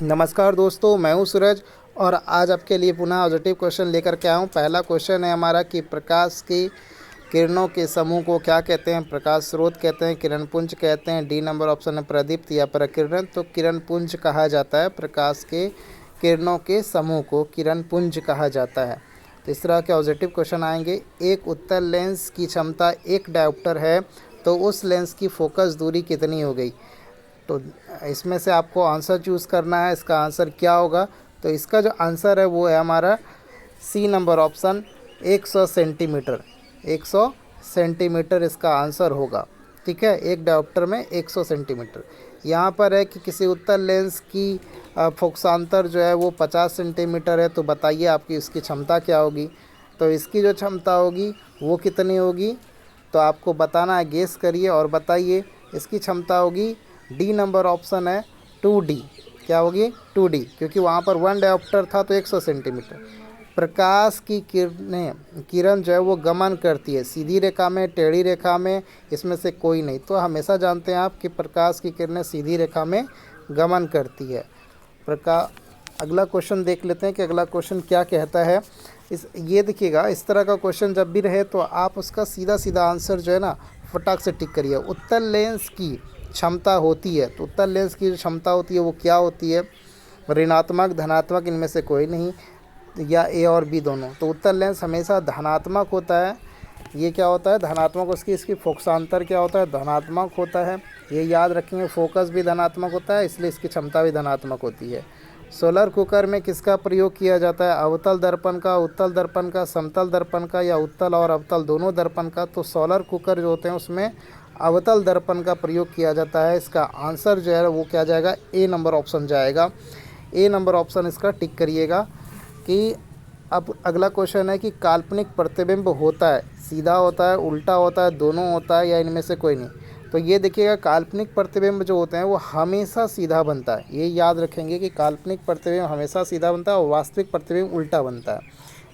नमस्कार दोस्तों, मैं हूं सूरज और आज आपके लिए पुनः पॉजिटिव क्वेश्चन लेकर के आया हूं। पहला क्वेश्चन है हमारा कि प्रकाश की किरणों के समूह को क्या कहते हैं। प्रकाश स्रोत कहते हैं, किरण पुंज कहते हैं। डी नंबर ऑप्शन है प्रदीप्त या प्रकीर्णन। तो किरण पुंज कहा जाता है, प्रकाश के किरणों के समूह को किरण पुंज कहा जाता है। तो इस तरह के पॉजिटिव क्वेश्चन आएंगे। एक उत्तल लेंस की क्षमता 1 डायोप्टर है, तो उस लेंस की फोकस दूरी कितनी हो गई। तो इसमें से आपको आंसर चूज़ करना है। इसका आंसर क्या होगा, तो इसका जो आंसर है वो है हमारा C number option 100 centimetre. 100 centimetre इसका आंसर होगा। ठीक है, एक डायोप्टर में 100 सेंटीमीटर। यहाँ पर है कि किसी उत्तल लेंस की फोकसांतर जो है वो 50 सेंटीमीटर है। तो बताइए आपकी इसकी क्षमता क्या होगी। तो इसकी जो क्षमता होगी वो कितनी होगी, तो आपको बताना है। गेस करिए और बताइए। इसकी क्षमता होगी डी नंबर ऑप्शन है 2D। क्या होगी 2D, क्योंकि वहाँ पर 1 डायोप्टर था तो 100 सेंटीमीटर। प्रकाश की किरण जो है वो गमन करती है सीधी रेखा में, टेढ़ी रेखा में, इसमें से कोई नहीं। तो हमेशा जानते हैं आप कि प्रकाश की किरणें सीधी रेखा में गमन करती है। अगला क्वेश्चन देख लेते हैं कि अगला क्वेश्चन क्या कहता है। ये देखिएगा, इस तरह का क्वेश्चन जब भी रहे तो आप उसका सीधा सीधा आंसर जो है ना फटाक से टिक करिए। उत्तल लेंस की क्षमता होती है, तो उत्तल लेंस की जो क्षमता होती है वो क्या होती है। ऋणात्मक, धनात्मक, इनमें से कोई नहीं, या ए और बी दोनों। तो उत्तल लेंस हमेशा धनात्मक होता है। ये क्या होता है, धनात्मक। इसकी फोकसांतर क्या होता है, धनात्मक होता है। ये याद रखेंगे, फोकस भी धनात्मक होता है, इसलिए इसकी क्षमता भी धनात्मक होती है। सोलर कुकर में किसका प्रयोग किया जाता है, अवतल दर्पण का, उत्तल दर्पण का, समतल दर्पण का, या उत्तल और अवतल दोनों दर्पण का। तो सोलर कुकर जो होते हैं उसमें अवतल दर्पण का प्रयोग किया जाता है। इसका आंसर जो है वो क्या जाएगा, ए नंबर ऑप्शन जाएगा। ए नंबर ऑप्शन इसका टिक करिएगा। कि अब अगला क्वेश्चन है कि काल्पनिक प्रतिबिंब होता है, सीधा होता है, उल्टा होता है, दोनों होता है, या इनमें से कोई नहीं। तो ये देखिएगा, काल्पनिक प्रतिबिंब जो होते हैं वो हमेशा सीधा बनता है। ये याद रखेंगे कि काल्पनिक प्रतिबिंब हमेशा सीधा बनता है और वास्तविक प्रतिबिंब उल्टा बनता है।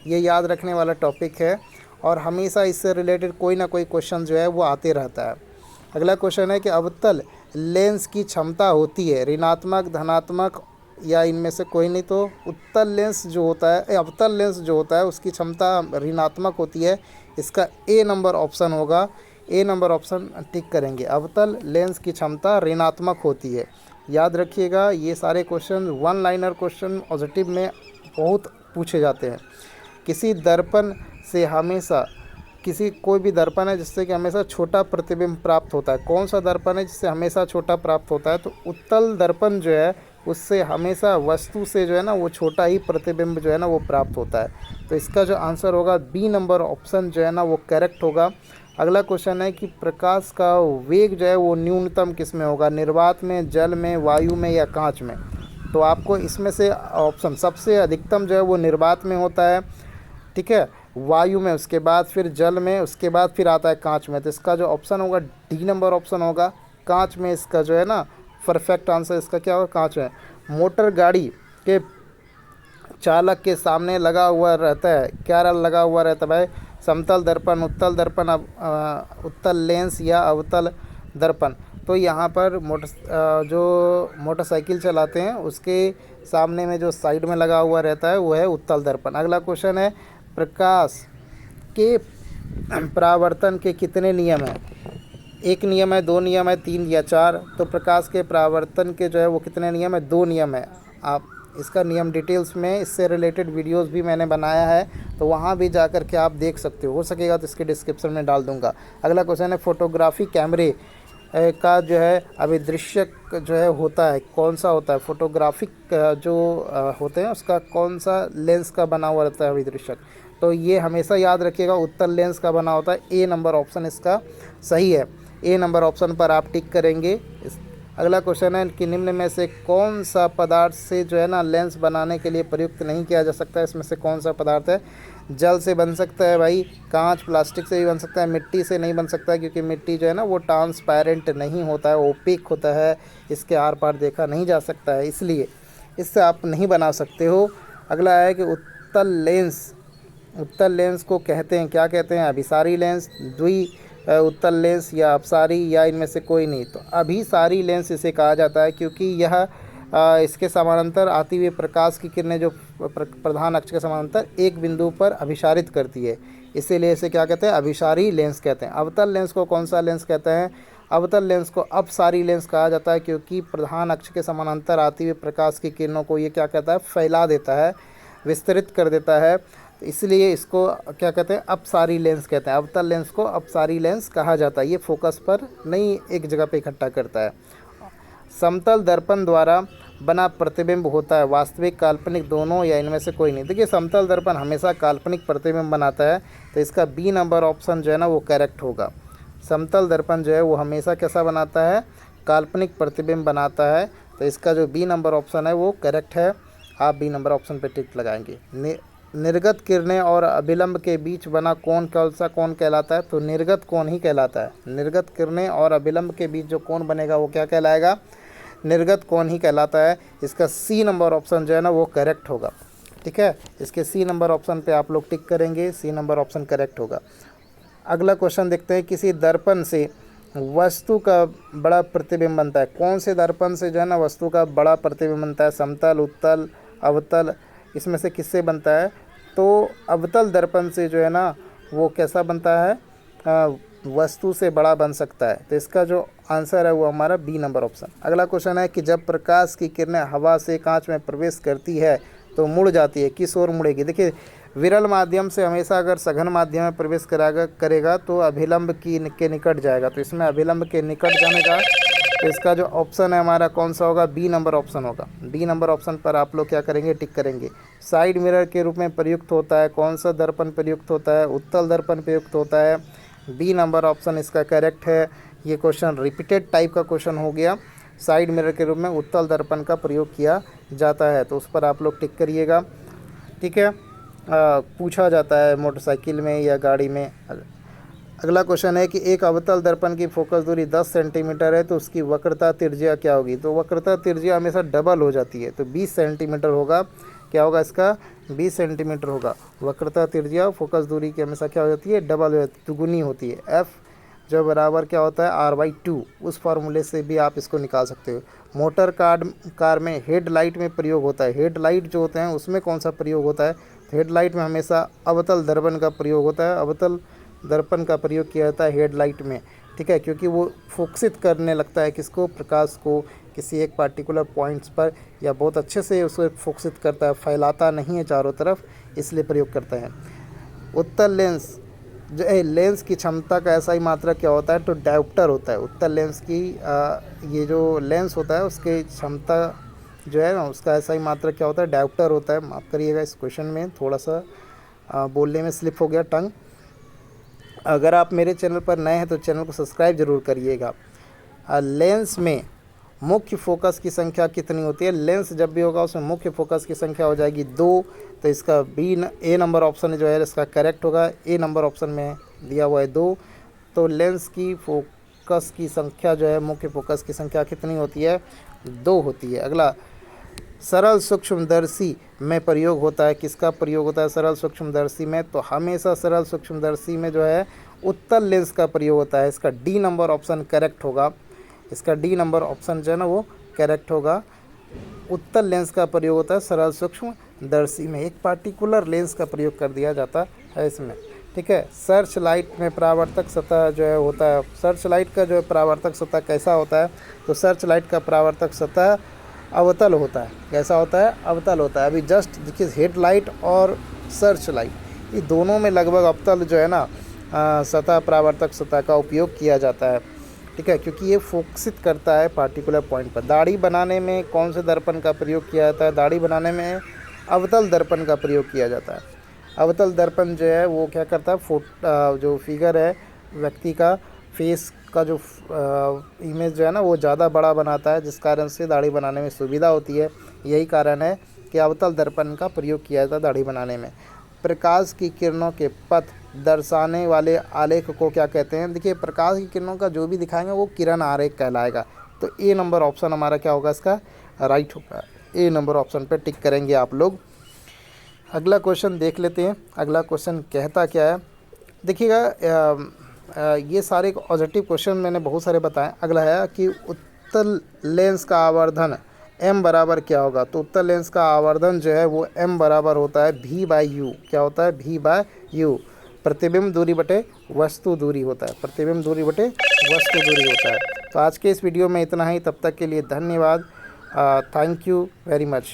ये याद रखने वाला टॉपिक है और हमेशा इससे रिलेटेड कोई ना कोई क्वेश्चन जो है वो आते रहता है। अगला क्वेश्चन है कि अवतल लेंस की क्षमता होती है ऋणात्मक, धनात्मक, या इनमें से कोई नहीं। तो उत्तल लेंस जो होता है, अवतल लेंस जो होता है उसकी क्षमता ऋणात्मक होती है। इसका ए नंबर ऑप्शन होगा। ए नंबर ऑप्शन टिक करेंगे। अवतल लेंस की क्षमता ऋणात्मक होती है। याद रखिएगा, ये सारे क्वेश्चन 1 लाइनर क्वेश्चन पॉजिटिव में बहुत पूछे जाते हैं। किसी दर्पण से हमेशा, कोई भी दर्पण है जिससे कि हमेशा छोटा प्रतिबिंब प्राप्त होता है। कौन सा दर्पण है जिससे हमेशा छोटा प्राप्त होता है, तो उत्तल दर्पण जो है उससे हमेशा वस्तु से जो है ना वो छोटा ही प्रतिबिंब जो है ना वो प्राप्त होता है। तो इसका जो आंसर होगा बी नंबर ऑप्शन जो है ना वो करेक्ट होगा। अगला क्वेश्चन है कि प्रकाश का वेग जो है वो न्यूनतम किस में होगा, निर्वात में, जल में, वायु में, या कांच में। तो आपको इसमें से ऑप्शन, सबसे अधिकतम जो है वो निर्वात में होता है, ठीक है, वायु में, उसके बाद फिर जल में, उसके बाद फिर आता है कांच में। तो इसका जो ऑप्शन होगा डी नंबर ऑप्शन होगा, कांच में। इसका जो है ना परफेक्ट आंसर इसका क्या होगा, कांच में। मोटर गाड़ी के चालक के सामने लगा हुआ रहता है, क्या लगा हुआ रहता है भाई, समतल दर्पण, उत्तल दर्पण, उत्तल लेंस, या अवतल दर्पण। तो यहाँ पर जो मोटरसाइकिल चलाते हैं उसके सामने में जो साइड में लगा हुआ रहता है वो है उत्तल दर्पण। अगला क्वेश्चन है प्रकाश के परावर्तन के कितने नियम हैं। 1 नियम है, 2 नियम है, 3 या 4। तो प्रकाश के परावर्तन के जो है वो कितने नियम है, 2 नियम है। आप इसका नियम डिटेल्स में, इससे रिलेटेड वीडियोस भी मैंने बनाया है, तो वहाँ भी जाकर के आप देख सकते हो सकेगा तो इसके डिस्क्रिप्शन में डाल दूँगा। अगला क्वेश्चन है फोटोग्राफी कैमरे का जो है अभिदृश्यक जो है होता है, कौन सा होता है, फोटोग्राफिक जो होते हैं उसका कौन सा लेंस का बना हुआ रहता है अभिदृश्यक। तो ये हमेशा याद रखिएगा, उत्तल लेंस का बना होता है। ए नंबर ऑप्शन इसका सही है। ए नंबर ऑप्शन पर आप टिक करेंगे। अगला क्वेश्चन है कि निम्न में से कौन सा पदार्थ से जो है ना लेंस बनाने के लिए प्रयुक्त नहीं किया जा सकता है। इसमें से कौन सा पदार्थ है, जल से बन सकता है भाई, कांच, प्लास्टिक से भी बन सकता है, मिट्टी से नहीं बन सकता है, क्योंकि मिट्टी जो है ना वो ट्रांसपेरेंट नहीं होता है, ओपेक होता है, इसके आर पार देखा नहीं जा सकता है, इसलिए इससे आप नहीं बना सकते हो। अगला है कि उत्तल लेंस को कहते हैं, क्या कहते हैं, अभिसारी लेंस, द्वि उत्तल लेंस, या अपसारी, या इनमें से कोई नहीं। तो अभिसारी लेंस इसे कहा जाता है, क्योंकि यह इसके समानांतर आती हुई प्रकाश की किरणें जो प्रधान अक्ष के समानांतर एक बिंदु पर अभिसारित करती है, इसीलिए इसे क्या कहते हैं, अभिसारी लेंस कहते हैं। अवतल लेंस को कौन सा लेंस कहते हैं? अवतल लेंस को अपसारी लेंस कहा जाता है, क्योंकि प्रधान अक्ष के समानांतर आती हुई प्रकाश की किरणों को ये क्या कहता है, फैला देता है, विस्तृत कर देता है, तो इसलिए इसको क्या कहते हैं, अपसारी लेंस कहते हैं। अवतल लेंस को अपसारी लेंस कहा जाता है। ये फोकस पर नहीं एक जगह पे इकट्ठा करता है। समतल दर्पण द्वारा बना प्रतिबिंब होता है, वास्तविक काल्पनिक दोनों या इनमें से कोई नहीं। देखिए समतल दर्पण हमेशा काल्पनिक प्रतिबिंब बनाता है, तो इसका बी नंबर ऑप्शन जो है ना वो करेक्ट होगा। समतल दर्पण जो है वो हमेशा कैसा बनाता है, काल्पनिक प्रतिबिंब बनाता है, तो इसका जो बी नंबर ऑप्शन है वो करेक्ट है। आप बी नंबर ऑप्शन पे टिक लगाएंगे। निर्गत किरणें और अभिलंब के बीच बना कोण कौन सा कोण कहलाता है? तो निर्गत कोण ही कहलाता है। निर्गत किरणें और अभिलंब के बीच जो कोण बनेगा वो क्या कहलाएगा, निर्गत कोण ही कहलाता है। इसका सी नंबर ऑप्शन जो है ना वो करेक्ट होगा। ठीक है, इसके सी नंबर ऑप्शन पे आप लोग टिक करेंगे, सी नंबर ऑप्शन करेक्ट होगा। अगला क्वेश्चन देखते हैं, किसी दर्पण से वस्तु का बड़ा प्रतिबिंब बनता है। कौन से दर्पण से जो है ना वस्तु का बड़ा प्रतिबिंब बनता है? समतल, उत्तल, अवतल, इसमें से किससे बनता है? तो अवतल दर्पण से जो है ना वो कैसा बनता है, वस्तु से बड़ा बन सकता है। तो इसका जो आंसर है वो हमारा बी नंबर ऑप्शन। अगला क्वेश्चन है कि जब प्रकाश की किरणें हवा से कांच में प्रवेश करती है तो मुड़ जाती है, किस ओर मुड़ेगी? देखिए विरल माध्यम से हमेशा अगर सघन माध्यम में प्रवेश करेगा तो अभिलंब के निकट जाएगा, तो इसमें अभिलंब के निकट जाने का, तो इसका जो ऑप्शन है हमारा कौन सा होगा, बी नंबर ऑप्शन होगा। बी नंबर ऑप्शन पर आप लोग क्या करेंगे, टिक करेंगे। साइड मिरर के रूप में प्रयुक्त होता है, कौन सा दर्पण प्रयुक्त होता है? उत्तल दर्पण प्रयुक्त होता है। बी नंबर ऑप्शन इसका करेक्ट है। ये क्वेश्चन रिपीटेड टाइप का क्वेश्चन हो गया। साइड मिरर के रूप में उत्तल दर्पण का प्रयोग किया जाता है, तो उस पर आप लोग टिक करिएगा। ठीक है, पूछा जाता है मोटरसाइकिल में या गाड़ी में। अगला क्वेश्चन है कि एक अवतल दर्पण की फोकस दूरी 10 सेंटीमीटर है तो उसकी वक्रता त्रिज्या क्या होगी? तो वक्रता त्रिज्या हमेशा डबल हो जाती है, तो 20 सेंटीमीटर होगा। क्या होगा इसका, 20 सेंटीमीटर होगा। वक्रता त्रिज्या फोकस दूरी की हमेशा क्या हो जाती है, डबल हो जाती है, दुगुनी होती है। एफ जो बराबर क्या होता है, R/2। उस फार्मूले से भी आप इसको निकाल सकते हो। मोटर कार में हेडलाइट में प्रयोग होता है। हेडलाइट जो होते हैं उसमें कौन सा प्रयोग होता है? तो हेडलाइट में हमेशा अवतल दर्पण का प्रयोग होता है। अवतल दर्पण का प्रयोग किया जाता है हेडलाइट में। ठीक है, क्योंकि वो फोकसित करने लगता है किसको, प्रकाश को किसी एक पार्टिकुलर पॉइंट्स पर, या बहुत अच्छे से उसको फोकसित करता है, फैलाता नहीं है चारों तरफ, इसलिए प्रयोग करता है। उत्तल लेंस जो है, लेंस की क्षमता का ऐसा ही मात्रा क्या होता है? तो डायोप्टर होता है। उत्तल लेंस की ये जो लेंस होता है उसकी क्षमता जो है ना उसका ऐसा ही मात्रा क्या होता है, डायोप्टर होता है। माफ़ करिएगा, इस क्वेश्चन में थोड़ा सा बोलने में स्लिप हो गया टंग। अगर आप मेरे चैनल पर नए हैं तो चैनल को सब्सक्राइब जरूर करिएगा। लेंस में मुख्य फोकस की संख्या कितनी होती है? लेंस जब भी होगा उसमें मुख्य फोकस की संख्या हो जाएगी 2, तो इसका ए नंबर ऑप्शन जो है इसका करेक्ट होगा। ए नंबर ऑप्शन में दिया हुआ है 2। तो लेंस की फोकस की संख्या जो है, मुख्य फोकस की संख्या कितनी होती है? 2 होती है। अगला, सरल सूक्ष्मदर्शी में प्रयोग होता है। किसका प्रयोग होता है सरल सूक्ष्मदर्शी में? तो हमेशा सरल सूक्ष्मदर्शी में जो है उत्तल लेंस का प्रयोग होता है। इसका डी नंबर ऑप्शन करेक्ट होगा। इसका डी नंबर ऑप्शन जो है ना वो करेक्ट होगा। उत्तल लेंस का प्रयोग होता है सरल सूक्ष्मदर्शी में। एक पार्टिकुलर लेंस का प्रयोग कर दिया जाता है इसमें। ठीक है, सर्च लाइट में परावर्तक सतह जो है होता है। सर्च लाइट का जो है परावर्तक सतह कैसा होता है? तो सर्च लाइट का परावर्तक सतह अवतल होता है। कैसा होता है? अवतल होता है। अभी जस्ट देखिए, हेडलाइट और सर्च लाइट ये दोनों में लगभग अवतल जो है ना सतह, परावर्तक सतह का उपयोग किया जाता है। ठीक है, क्योंकि ये फोकसित करता है पार्टिकुलर पॉइंट पर। दाढ़ी बनाने में कौन से दर्पण का प्रयोग किया जाता है? दाढ़ी बनाने में अवतल दर्पण का प्रयोग किया जाता है। अवतल दर्पण जो है वो क्या करता है, जो फिगर है व्यक्ति का, फेस का जो इमेज जो है ना वो ज़्यादा बड़ा बनाता है, जिस कारण से दाढ़ी बनाने में सुविधा होती है। यही कारण है कि अवतल दर्पण का प्रयोग किया जाता है दाढ़ी बनाने में। प्रकाश की किरणों के पथ दर्शाने वाले आलेख को क्या कहते हैं? देखिए, प्रकाश की किरणों का जो भी दिखाएंगे वो किरण आरेख कहलाएगा। तो ए नंबर ऑप्शन हमारा क्या होगा, इसका राइट होगा। ए नंबर ऑप्शन पे टिक करेंगे आप लोग। अगला क्वेश्चन देख लेते हैं। अगला क्वेश्चन कहता क्या है, देखिएगा, ये सारे पॉजिटिव क्वेश्चन मैंने बहुत सारे बताए। अगला है कि उत्तल लेंस का आवर्धन m बराबर क्या होगा? तो उत्तल लेंस का आवर्धन जो है वो m बराबर होता है v/u। क्या होता है? v/u। प्रतिबिंब दूरी बटे वस्तु दूरी होता है, प्रतिबिंब दूरी बटे वस्तु दूरी होता है। तो आज के इस वीडियो में इतना ही, तब तक के लिए धन्यवाद। Thank you very much.